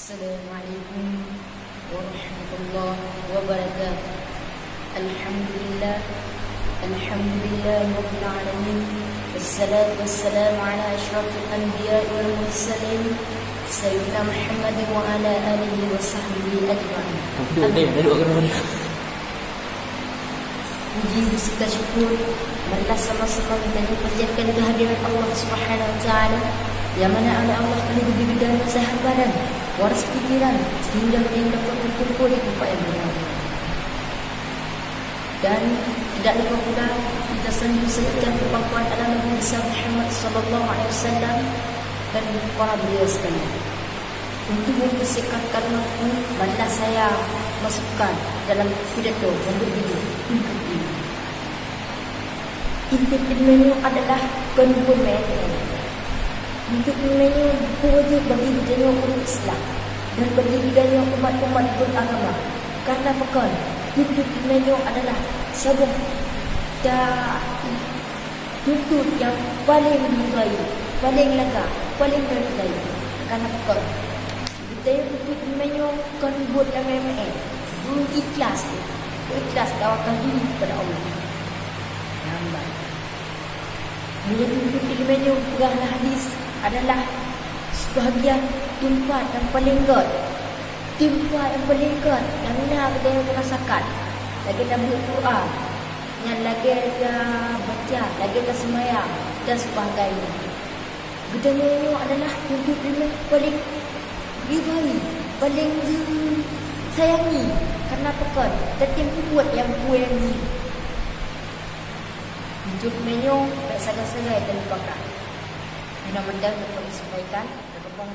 Assalamualaikum warahmatullahi wabarakatuh. Alhamdulillah Rabbil alamin. Wassalatu wassalamu ala asyrafil anbiya'i wal mursalin Sayyidina Muhammad wa ala alihi wa sahbihi ajma'in. Puji beserta syukur marilah sama-sama kita panjatkan kehadiran Allah Subhanahu wa taala, yang mana Allah telah diberi dan sehat badan, waras pikiran, sehingga dia dapat berkumpul di tempat yang benar. Dan tidak lupa pula kita sendiri sebutkan kemampuan alam Nabi Muhammad sallallahu alaihi wasallam dan para beliau sekalian. Untuk mempersiapkan kalimat ini, marilah saya masukkan dalam pidato yang berjudul Intip ilmu adalah kedua media. Intip ilmu wajib bagi budaya umat Islam dan bagi budaya umat-umat beragama. Karena bukan intip ilmu adalah sebuah tuntut yang paling dihargai, paling lega, paling dihargai. Karena bukan budaya intip ilmu kan buat yang memang ikhlas tawakkal diri kepada Allah. Bila tuntut ilmu pegahlah hadis adalah sebahagian tempat yang paling kuat. Tempat yang paling kuat yang mana kita yang merasakan. Lagi kita berdoa, yang lagi kita baca, lagi kita semayang dan sebagainya. Budaya ini adalah tuntut ilmu paling dihargai, paling disayangi. Karena pekan tertimpu buat yang kuengi. Hidup menyo tak sagai-sagai dan lupakan. Mudah-mudahan dapat disampaikan. Berkembang